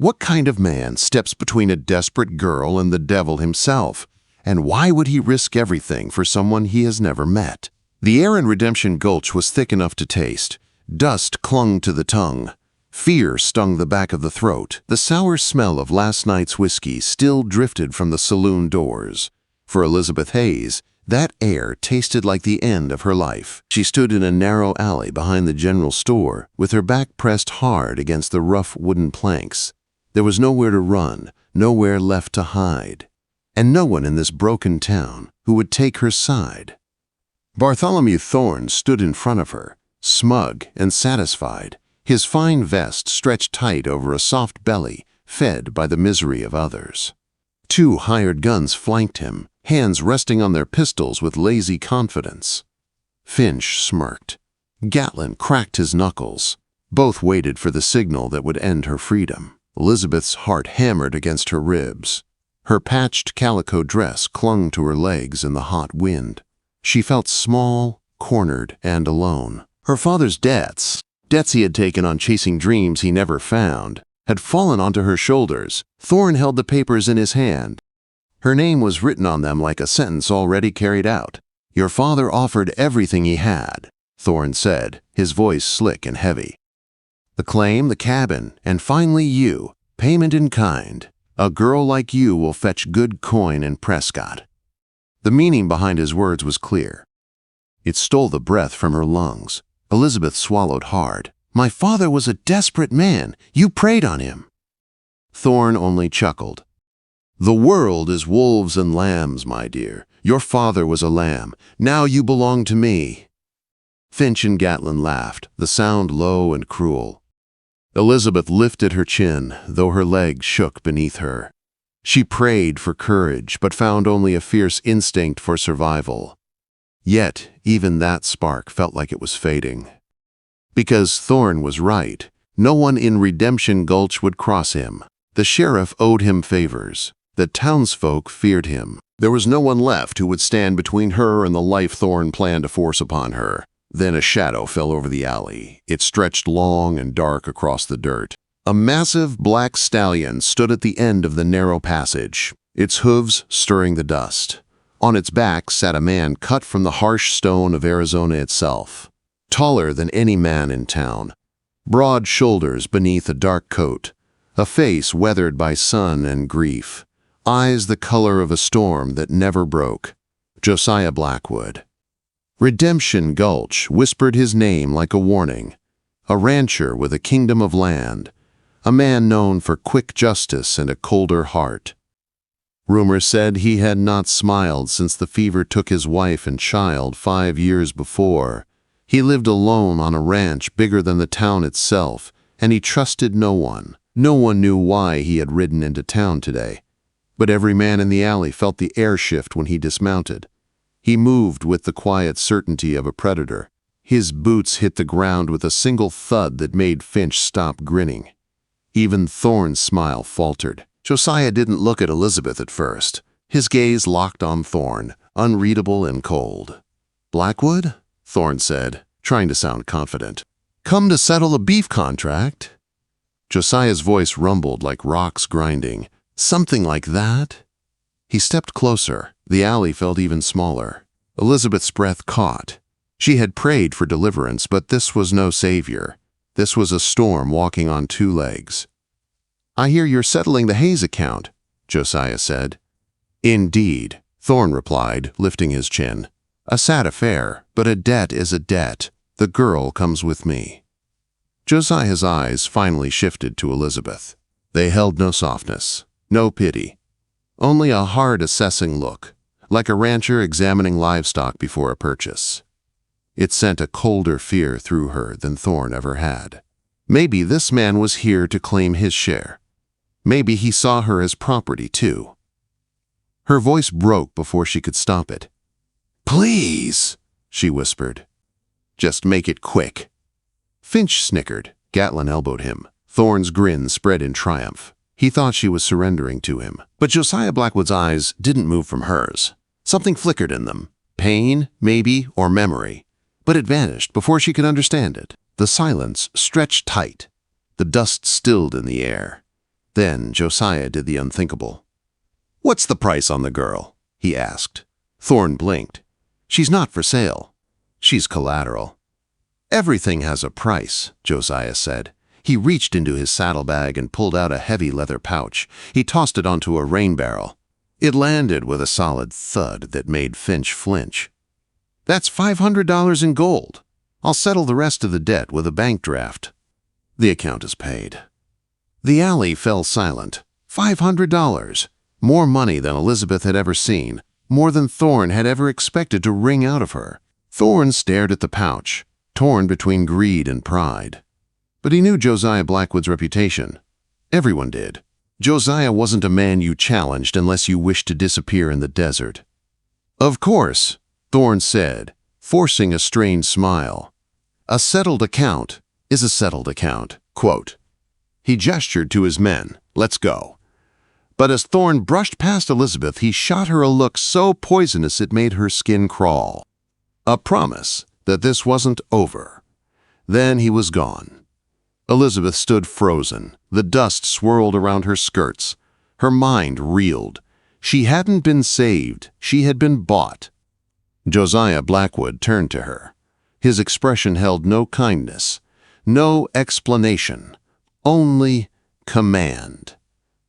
What kind of man steps between a desperate girl and the devil himself? And why would he risk everything for someone he has never met? The air in Redemption Gulch was thick enough to taste. Dust clung to the tongue. Fear stung the back of the throat. The sour smell of last night's whiskey still drifted from the saloon doors. For Elizabeth Hayes, that air tasted like the end of her life. She stood in a narrow alley behind the general store, with her back pressed hard against the rough wooden planks. There was nowhere to run, nowhere left to hide, and no one in this broken town who would take her side. Bartholomew Thorne stood in front of her, smug and satisfied, his fine vest stretched tight over a soft belly fed by the misery of others. 2 hired guns flanked him, hands resting on their pistols with lazy confidence. Finch smirked. Gatlin cracked his knuckles. Both waited for the signal that would end her freedom. Elizabeth's heart hammered against her ribs. Her patched calico dress clung to her legs in the hot wind. She felt small, cornered, and alone. Her father's debts he had taken on chasing dreams he never found, had fallen onto her shoulders. Thorne held the papers in his hand. Her name was written on them like a sentence already carried out. "Your father offered everything he had," Thorne said, his voice slick and heavy. "The claim, the cabin, and finally you, payment in kind. A girl like you will fetch good coin in Prescott." The meaning behind his words was clear. It stole the breath from her lungs. Elizabeth swallowed hard. "My father was a desperate man. You preyed on him." Thorne only chuckled. "The world is wolves and lambs, my dear. Your father was a lamb. Now you belong to me." Finch and Gatlin laughed, the sound low and cruel. Elizabeth lifted her chin, though her legs shook beneath her. She prayed for courage, but found only a fierce instinct for survival. Yet, even that spark felt like it was fading. Because Thorne was right, no one in Redemption Gulch would cross him. The sheriff owed him favors. The townsfolk feared him. There was no one left who would stand between her and the life Thorne planned to force upon her. Then a shadow fell over the alley. It stretched long and dark across the dirt. A massive black stallion stood at the end of the narrow passage, its hooves stirring the dust. On its back sat a man cut from the harsh stone of Arizona itself, taller than any man in town, broad shoulders beneath a dark coat, a face weathered by sun and grief, eyes the color of a storm that never broke. Josiah Blackwood. Redemption Gulch whispered his name like a warning. A rancher with a kingdom of land, a man known for quick justice and a colder heart. Rumor said he had not smiled since the fever took his wife and child 5 years before. He lived alone on a ranch bigger than the town itself, and he trusted no one. No one knew why he had ridden into town today. But every man in the alley felt the air shift when he dismounted. He moved with the quiet certainty of a predator. His boots hit the ground with a single thud that made Finch stop grinning. Even Thorne's smile faltered. Josiah didn't look at Elizabeth at first. His gaze locked on Thorne, unreadable and cold. "Blackwood?" Thorne said, trying to sound confident. "Come to settle a beef contract?" Josiah's voice rumbled like rocks grinding. "Something like that?" He stepped closer. The alley felt even smaller. Elizabeth's breath caught. She had prayed for deliverance, but this was no savior. This was a storm walking on 2 legs. "I hear you're settling the Hayes account," Josiah said. "Indeed," Thorne replied, lifting his chin. "A sad affair, but a debt is a debt. The girl comes with me." Josiah's eyes finally shifted to Elizabeth. They held no softness, no pity, only a hard assessing look, like a rancher examining livestock before a purchase. It sent a colder fear through her than Thorne ever had. Maybe this man was here to claim his share. Maybe he saw her as property, too. Her voice broke before she could stop it. "Please," she whispered. "Just make it quick." Finch snickered. Gatlin elbowed him. Thorne's grin spread in triumph. He thought she was surrendering to him. But Josiah Blackwood's eyes didn't move from hers. Something flickered in them. Pain, maybe, or memory. But it vanished before she could understand it. The silence stretched tight. The dust stilled in the air. Then Josiah did the unthinkable. "What's the price on the girl?" he asked. Thorne blinked. "She's not for sale. She's collateral." "Everything has a price," Josiah said. He reached into his saddlebag and pulled out a heavy leather pouch. He tossed it onto a rain barrel. It landed with a solid thud that made Finch flinch. "That's $500 in gold. I'll settle the rest of the debt with a bank draft." "The account is paid." The alley fell silent. $500. More money than Elizabeth had ever seen. More than Thorne had ever expected to wring out of her. Thorne stared at the pouch, torn between greed and pride. But he knew Josiah Blackwood's reputation. Everyone did. Josiah wasn't a man you challenged unless you wished to disappear in the desert. "Of course," Thorne said, forcing a strained smile. "A settled account is a settled account." Quote. He gestured to his men. "Let's go." But as Thorne brushed past Elizabeth, he shot her a look so poisonous it made her skin crawl. A promise that this wasn't over. Then he was gone. Elizabeth stood frozen. The dust swirled around her skirts. Her mind reeled. She hadn't been saved. She had been bought. Josiah Blackwood turned to her. His expression held no kindness, no explanation, only command.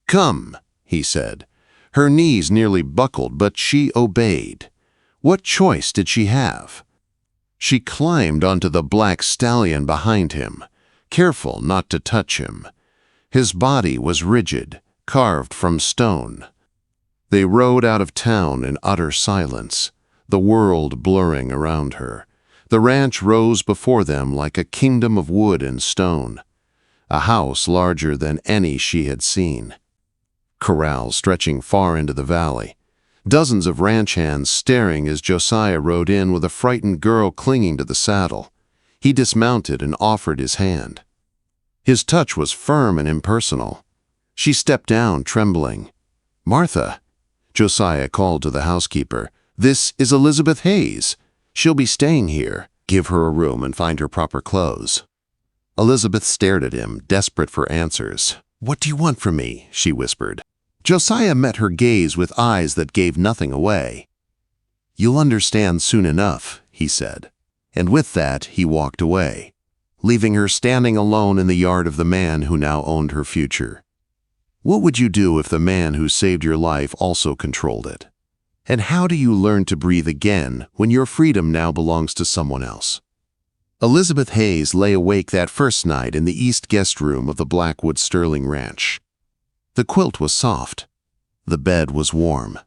"Come," he said. Her knees nearly buckled, but she obeyed. What choice did she have? She climbed onto the black stallion behind him, careful not to touch him. His body was rigid, carved from stone. They rode out of town in utter silence, the world blurring around her. The ranch rose before them like a kingdom of wood and stone, a house larger than any she had seen. Corrals stretching far into the valley. Dozens of ranch hands staring as Josiah rode in with a frightened girl clinging to the saddle. He dismounted and offered his hand. His touch was firm and impersonal. She stepped down, trembling. "Martha," Josiah called to the housekeeper, "this is Elizabeth Hayes. She'll be staying here. Give her a room and find her proper clothes." Elizabeth stared at him, desperate for answers. "What do you want from me?" she whispered. Josiah met her gaze with eyes that gave nothing away. "You'll understand soon enough," he said. And with that, he walked away, leaving her standing alone in the yard of the man who now owned her future. What would you do if the man who saved your life also controlled it? And how do you learn to breathe again when your freedom now belongs to someone else? Elizabeth Hayes lay awake that first night in the east guest room of the Blackwood Sterling Ranch. The quilt was soft. The bed was warm.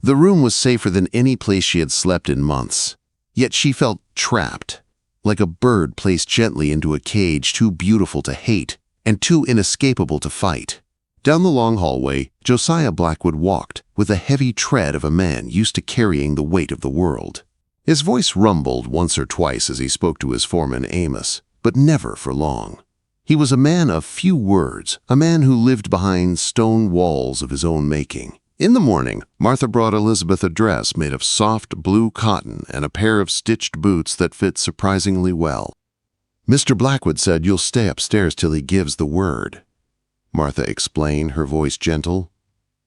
The room was safer than any place she had slept in months. Yet she felt trapped, like a bird placed gently into a cage too beautiful to hate and too inescapable to fight. Down the long hallway, Josiah Blackwood walked with the heavy tread of a man used to carrying the weight of the world. His voice rumbled once or twice as he spoke to his foreman Amos, but never for long. He was a man of few words, a man who lived behind stone walls of his own making. In the morning, Martha brought Elizabeth a dress made of soft blue cotton and a pair of stitched boots that fit surprisingly well. "Mr. Blackwood said you'll stay upstairs till he gives the word," Martha explained, her voice gentle.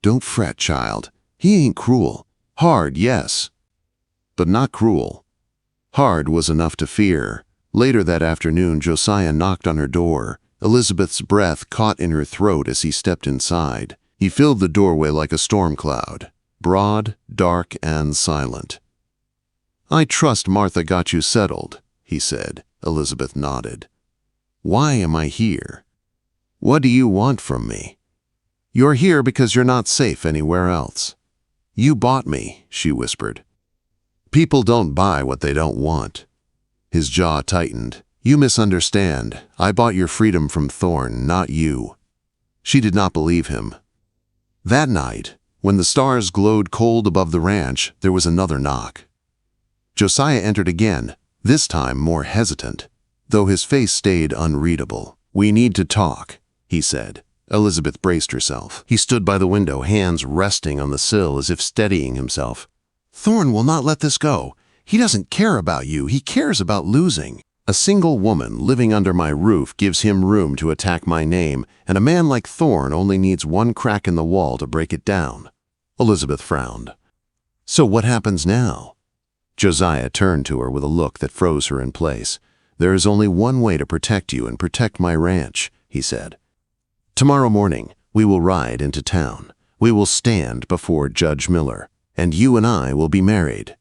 "Don't fret, child. He ain't cruel. Hard, yes, but not cruel." Hard was enough to fear. Later that afternoon, Josiah knocked on her door. Elizabeth's breath caught in her throat as he stepped inside. He filled the doorway like a storm cloud, broad, dark, and silent. "I trust Martha got you settled," he said. Elizabeth nodded. "Why am I here? What do you want from me?" "You're here because you're not safe anywhere else." "You bought me," she whispered. "People don't buy what they don't want." His jaw tightened. "You misunderstand. I bought your freedom from Thorne, not you." She did not believe him. That night, when the stars glowed cold above the ranch, there was another knock. Josiah entered again, this time more hesitant, though his face stayed unreadable. "We need to talk," he said. Elizabeth braced herself. He stood by the window, hands resting on the sill as if steadying himself. "Thorne will not let this go. He doesn't care about you. He cares about losing." A single woman living under my roof gives him room to attack my name, and a man like Thorne only needs one crack in the wall to break it down. Elizabeth frowned. So what happens now? Josiah turned to her with a look that froze her in place. There is only one way to protect you and protect my ranch, he said. Tomorrow morning, we will ride into town. We will stand before Judge Miller, and you and I will be married.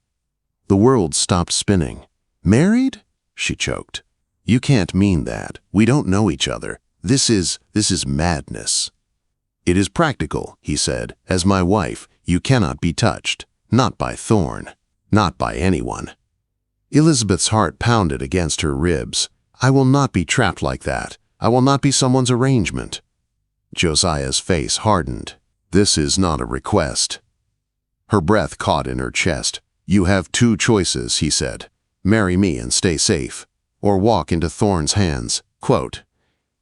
The world stopped spinning. Married? She choked. You can't mean that. We don't know each other. This is madness. It is practical, he said. As my wife, you cannot be touched. Not by Thorne. Not by anyone. Elizabeth's heart pounded against her ribs. I will not be trapped like that. I will not be someone's arrangement. Josiah's face hardened. This is not a request. Her breath caught in her chest. You have two choices, he said. Marry me and stay safe, or walk into Thorne's hands. Quote,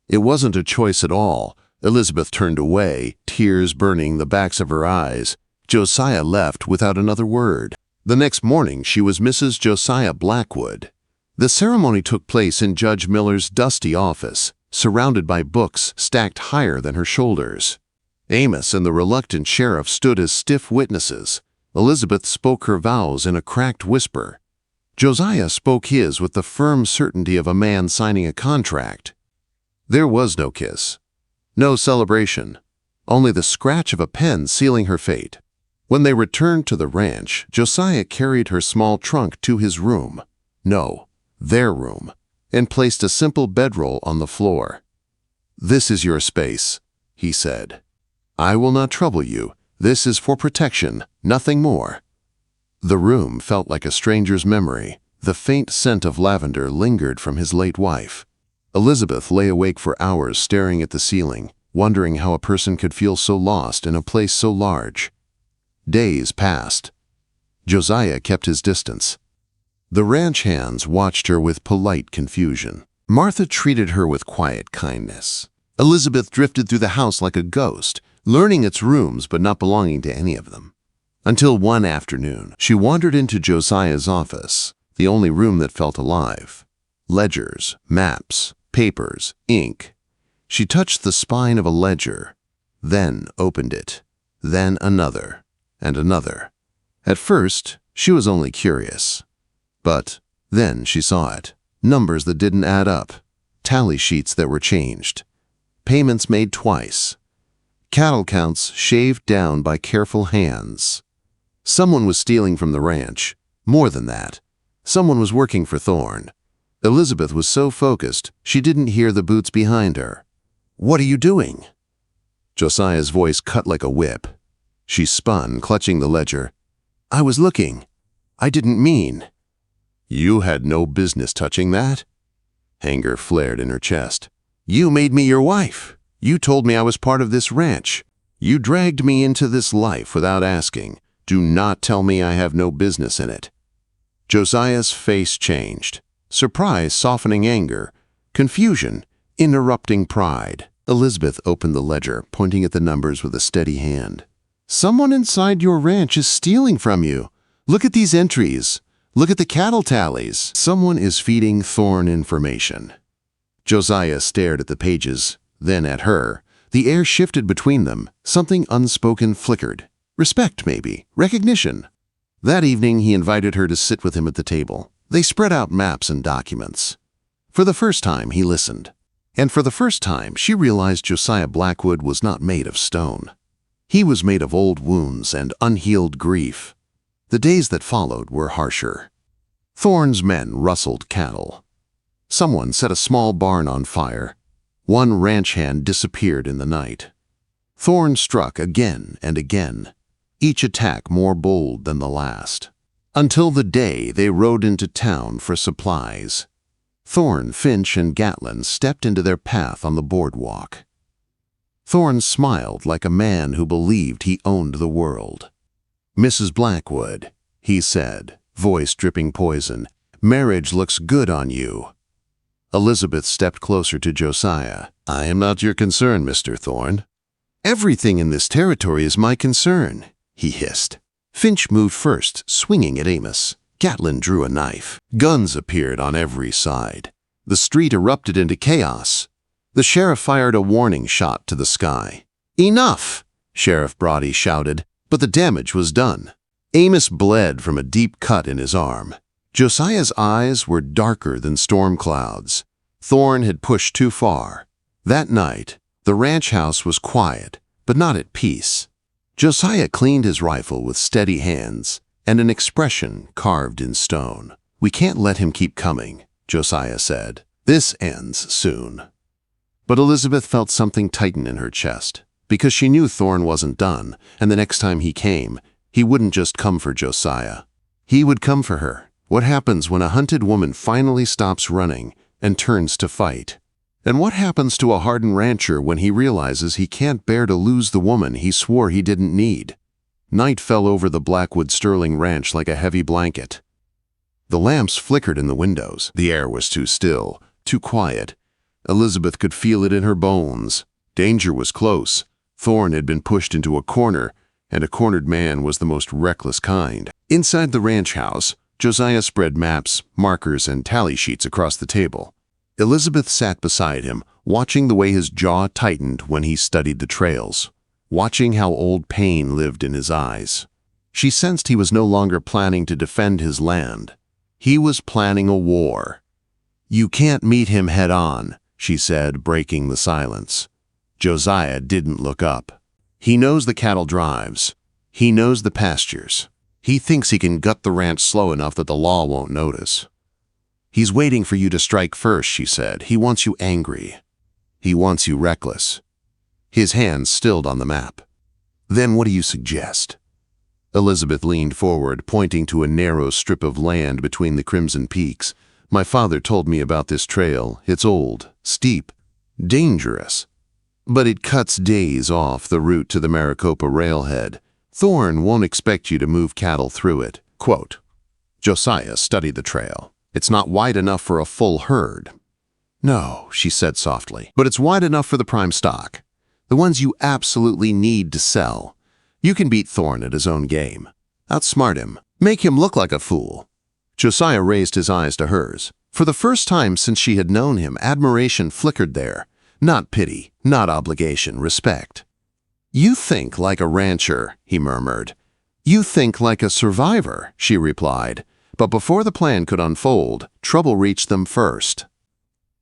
It wasn't a choice at all. Elizabeth turned away, tears burning the backs of her eyes. Josiah left without another word. The next morning, she was Mrs. Josiah Blackwood. The ceremony took place in Judge Miller's dusty office, surrounded by books stacked higher than her shoulders. Amos and the reluctant sheriff stood as stiff witnesses. Elizabeth spoke her vows in a cracked whisper. Josiah spoke his with the firm certainty of a man signing a contract. There was no kiss, no celebration, only the scratch of a pen sealing her fate. When they returned to the ranch, Josiah carried her small trunk to his room. No, their room, and placed a simple bedroll on the floor. This is your space, he said. I will not trouble you. This is for protection, nothing more. The room felt like a stranger's memory. The faint scent of lavender lingered from his late wife. Elizabeth lay awake for hours staring at the ceiling, wondering how a person could feel so lost in a place so large. Days passed. Josiah kept his distance. The ranch hands watched her with polite confusion. Martha treated her with quiet kindness. Elizabeth drifted through the house like a ghost, learning its rooms but not belonging to any of them. Until one afternoon, she wandered into Josiah's office, the only room that felt alive. Ledgers, maps, papers, ink. She touched the spine of a ledger, then opened it, then another, and another. At first, she was only curious. But then she saw it. Numbers that didn't add up. Tally sheets that were changed. Payments made twice. Cattle counts shaved down by careful hands. Someone was stealing from the ranch. More than that, someone was working for Thorne. Elizabeth was so focused, she didn't hear the boots behind her. What are you doing? Josiah's voice cut like a whip. She spun, clutching the ledger. I was looking. I didn't mean. You had no business touching that. Anger flared in her chest. You made me your wife. You told me I was part of this ranch. You dragged me into this life without asking. Do not tell me I have no business in it. Josiah's face changed. Surprise softening anger. Confusion interrupting pride. Elizabeth opened the ledger, pointing at the numbers with a steady hand. Someone inside your ranch is stealing from you. Look at these entries. Look at the cattle tallies. Someone is feeding Thorne information. Josiah stared at the pages, then at her. The air shifted between them. Something unspoken flickered. Respect, maybe. Recognition. That evening, he invited her to sit with him at the table. They spread out maps and documents. For the first time, he listened. And for the first time, she realized Josiah Blackwood was not made of stone. He was made of old wounds and unhealed grief. The days that followed were harsher. Thorne's men rustled cattle. Someone set a small barn on fire. One ranch hand disappeared in the night. Thorne struck again and again, each attack more bold than the last. Until the day they rode into town for supplies. Thorne, Finch, and Gatlin stepped into their path on the boardwalk. Thorne smiled like a man who believed he owned the world. Mrs. Blackwood, he said, voice dripping poison, marriage looks good on you. Elizabeth stepped closer to Josiah. I am not your concern, Mr. Thorne. Everything in this territory is my concern, he hissed. Finch moved first, swinging at Amos. Gatlin drew a knife. Guns appeared on every side. The street erupted into chaos. The sheriff fired a warning shot to the sky. "Enough!" Sheriff Brody shouted, but the damage was done. Amos bled from a deep cut in his arm. Josiah's eyes were darker than storm clouds. Thorn had pushed too far. That night, the ranch house was quiet, but not at peace. Josiah cleaned his rifle with steady hands and an expression carved in stone. "We can't let him keep coming," Josiah said. "This ends soon." But Elizabeth felt something tighten in her chest, because she knew Thorn wasn't done, and the next time he came, he wouldn't just come for Josiah. He would come for her. What happens when a hunted woman finally stops running and turns to fight? And what happens to a hardened rancher when he realizes he can't bear to lose the woman he swore he didn't need? Night fell over the Blackwood Sterling Ranch like a heavy blanket. The lamps flickered in the windows. The air was too still, too quiet. Elizabeth could feel it in her bones. Danger was close. Thorn had been pushed into a corner, and a cornered man was the most reckless kind. Inside the ranch house, Josiah spread maps, markers, and tally sheets across the table. Elizabeth sat beside him, watching the way his jaw tightened when he studied the trails, watching how old pain lived in his eyes. She sensed he was no longer planning to defend his land. He was planning a war. "You can't meet him head-on," she said, breaking the silence. Josiah didn't look up. "He knows the cattle drives. He knows the pastures. He thinks he can gut the ranch slow enough that the law won't notice. He's waiting for you to strike first," she said. "He wants you angry. He wants you reckless." His hands stilled on the map. "Then what do you suggest?" Elizabeth leaned forward, pointing to a narrow strip of land between the crimson peaks. "My father told me about this trail. It's old, steep, dangerous. But it cuts days off the route to the Maricopa railhead. Thorn won't expect you to move cattle through it." Quote, Josiah studied the trail. "It's not wide enough for a full herd." "No," she said softly, "but it's wide enough for the prime stock, the ones you absolutely need to sell. You can beat Thorn at his own game. Outsmart him. Make him look like a fool." Josiah raised his eyes to hers. For the first time since she had known him, admiration flickered there. Not pity, not obligation, respect. "You think like a rancher," he murmured. "You think like a survivor," she replied. But before the plan could unfold, trouble reached them first.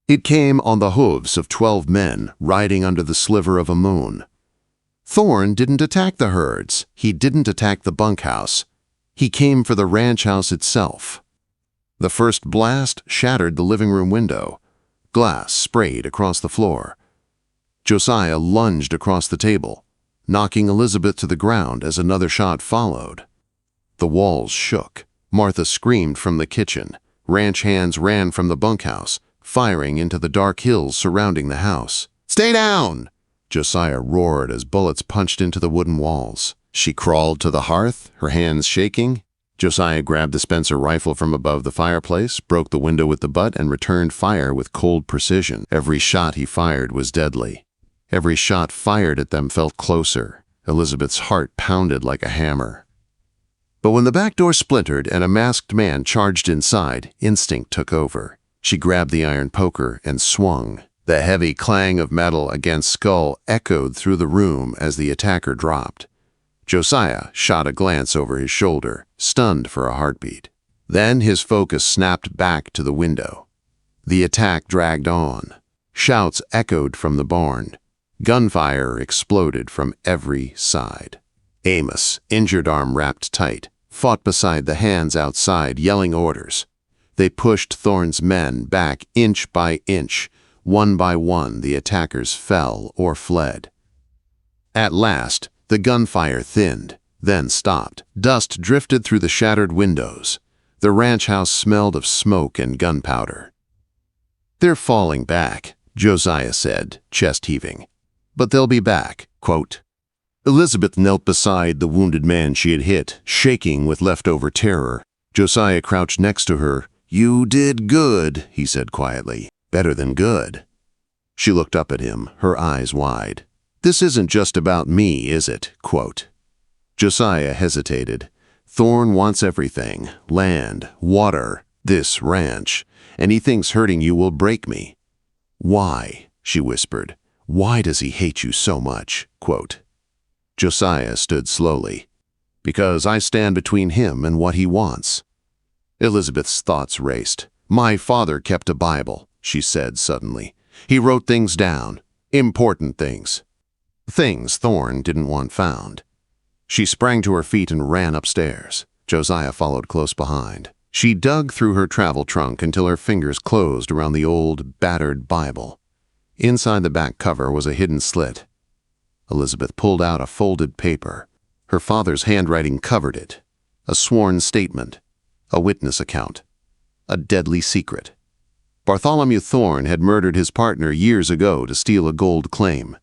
It came on the hooves of 12 men riding under the sliver of a moon. Thorn didn't attack the herds. He didn't attack the bunkhouse. He came for the ranch house itself. The first blast shattered the living room window. Glass sprayed across the floor. Josiah lunged across the table, knocking Elizabeth to the ground as another shot followed. The walls shook. Martha screamed from the kitchen. Ranch hands ran from the bunkhouse, firing into the dark hills surrounding the house. "Stay down!" Josiah roared as bullets punched into the wooden walls. She crawled to the hearth, her hands shaking. Josiah grabbed the Spencer rifle from above the fireplace, broke the window with the butt, and returned fire with cold precision. Every shot he fired was deadly. Every shot fired at them felt closer. Elizabeth's heart pounded like a hammer. But when the back door splintered and a masked man charged inside, instinct took over. She grabbed the iron poker and swung. The heavy clang of metal against skull echoed through the room as the attacker dropped. Josiah shot a glance over his shoulder, stunned for a heartbeat. Then his focus snapped back to the window. The attack dragged on. Shouts echoed from the barn. Gunfire exploded from every side. Amos, injured arm wrapped tight, fought beside the hands outside, yelling orders. They pushed Thorn's men back inch by inch. One by one, the attackers fell or fled. At last, the gunfire thinned, then stopped. Dust drifted through the shattered windows. The ranch house smelled of smoke and gunpowder. "They're falling back," Josiah said, chest heaving. "But they'll be back." Quote, Elizabeth knelt beside the wounded man she had hit, shaking with leftover terror. Josiah crouched next to her. "You did good," he said quietly. "Better than good." She looked up at him, her eyes wide. "This isn't just about me, is it?" Quote. Josiah hesitated. Thorne wants everything, land, water, this ranch, and he thinks hurting you will break me. Why? She whispered. Why does he hate you so much? Quote. Josiah stood slowly. Because I stand between him and what he wants. Elizabeth's thoughts raced. My father kept a Bible, she said suddenly. He wrote things down, important things. Things Thorne didn't want found. She sprang to her feet and ran upstairs. Josiah followed close behind. She dug through her travel trunk until her fingers closed around the old, battered Bible. Inside the back cover was a hidden slit. Elizabeth pulled out a folded paper. Her father's handwriting covered it. A sworn statement. A witness account. A deadly secret. Bartholomew Thorne had murdered his partner years ago to steal a gold claim.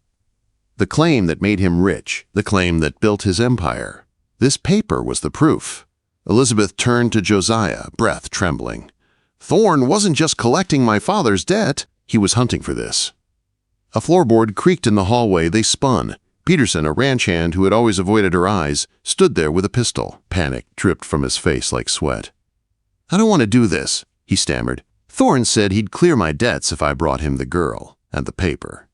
The claim that made him rich, the claim that built his empire. This paper was the proof. Elizabeth turned to Josiah, breath trembling. Thorne wasn't just collecting my father's debt, he was hunting for this. A floorboard creaked in the hallway. They spun. Peterson, a ranch hand who had always avoided her eyes, stood there with a pistol. Panic dripped from his face like sweat. I don't want to do this, he stammered. Thorne said he'd clear my debts if I brought him the girl and the paper.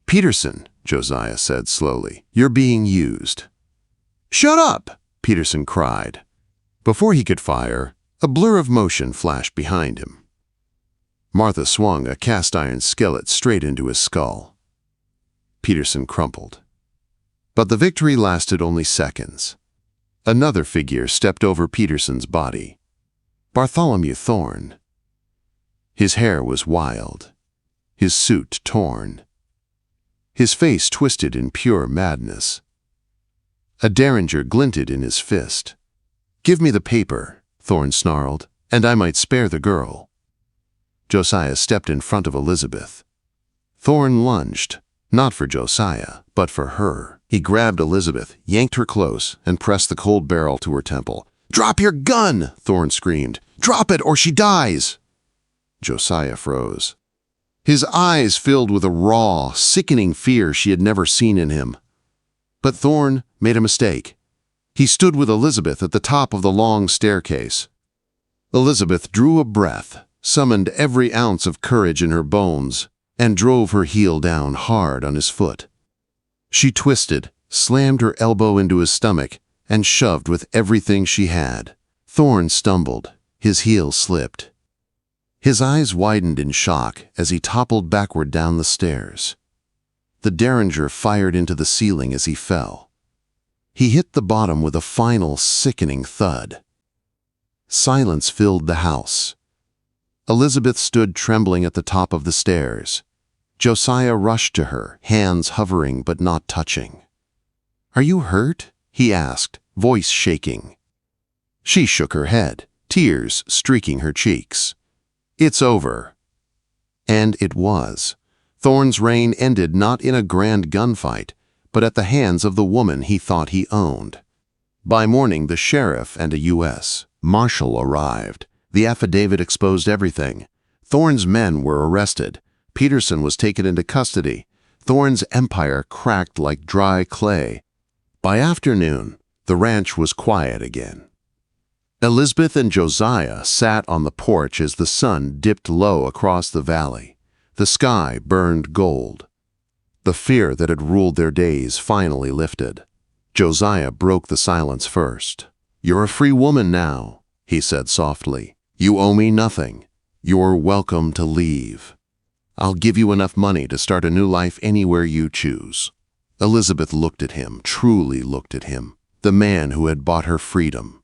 Peterson, Josiah said slowly, you're being used. Shut up, Peterson cried. Before he could fire, a blur of motion flashed behind him. Martha swung a cast-iron skillet straight into his skull. Peterson crumpled. But the victory lasted only seconds. Another figure stepped over Peterson's body. Bartholomew Thorne. His hair was wild, his suit torn, his face twisted in pure madness. A derringer glinted in his fist. Give me the paper, Thorne snarled, and I might spare the girl. Josiah stepped in front of Elizabeth. Thorne lunged, not for Josiah, but for her. He grabbed Elizabeth, yanked her close, and pressed the cold barrel to her temple. Drop your gun, Thorne screamed. Drop it or she dies. Josiah froze. His eyes filled with a raw, sickening fear she had never seen in him. But Thorne made a mistake. He stood with Elizabeth at the top of the long staircase. Elizabeth drew a breath, summoned every ounce of courage in her bones, and drove her heel down hard on his foot. She twisted, slammed her elbow into his stomach, and shoved with everything she had. Thorne stumbled. His heel slipped. His eyes widened in shock as he toppled backward down the stairs. The derringer fired into the ceiling as he fell. He hit the bottom with a final, sickening thud. Silence filled the house. Elizabeth stood trembling at the top of the stairs. Josiah rushed to her, hands hovering but not touching. Are you hurt? He asked, voice shaking. She shook her head, tears streaking her cheeks. It's over. And it was. Thorne's reign ended not in a grand gunfight, but at the hands of the woman he thought he owned. By morning, the sheriff and a U.S. Marshal arrived. The affidavit exposed everything. Thorne's men were arrested. Peterson was taken into custody. Thorne's empire cracked like dry clay. By afternoon, the ranch was quiet again. Elizabeth and Josiah sat on the porch as the sun dipped low across the valley. The sky burned gold. The fear that had ruled their days finally lifted. Josiah broke the silence first. You're a free woman now, he said softly. You owe me nothing. You're welcome to leave. I'll give you enough money to start a new life anywhere you choose. Elizabeth looked at him, truly looked at him, the man who had bought her freedom.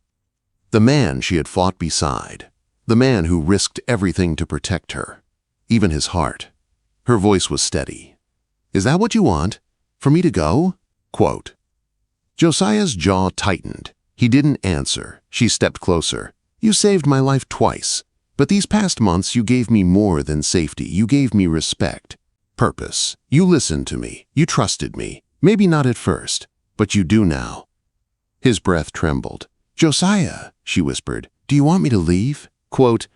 The man she had fought beside. The man who risked everything to protect her, even his heart. Her voice was steady. Is that what you want? For me to go? Quote. Josiah's jaw tightened. He didn't answer. She stepped closer. You saved my life twice, but these past months you gave me more than safety. You gave me respect, purpose. You listened to me. You trusted me. Maybe not at first, but you do now. His breath trembled. Josiah, she whispered, do you want me to leave? Quote,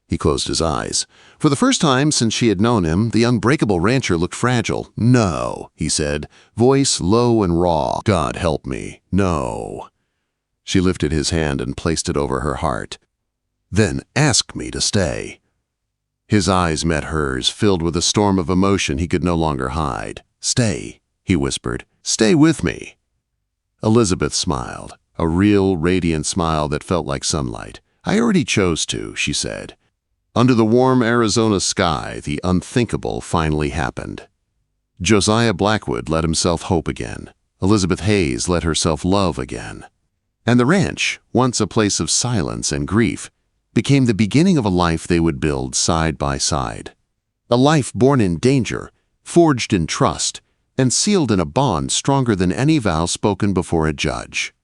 he closed his eyes. For the first time since she had known him, the unbreakable rancher looked fragile. No, he said, voice low and raw. God help me. No. She lifted his hand and placed it over her heart. "Then ask me to stay." His eyes met hers, filled with a storm of emotion he could no longer hide. "Stay," he whispered. "Stay with me." Elizabeth smiled, a real, radiant smile that felt like sunlight. "I already chose to," she said. Under the warm Arizona sky, the unthinkable finally happened. Josiah Blackwood let himself hope again. Elizabeth Hayes let herself love again. And the ranch, once a place of silence and grief, became the beginning of a life they would build side by side. A life born in danger, forged in trust, and sealed in a bond stronger than any vow spoken before a judge.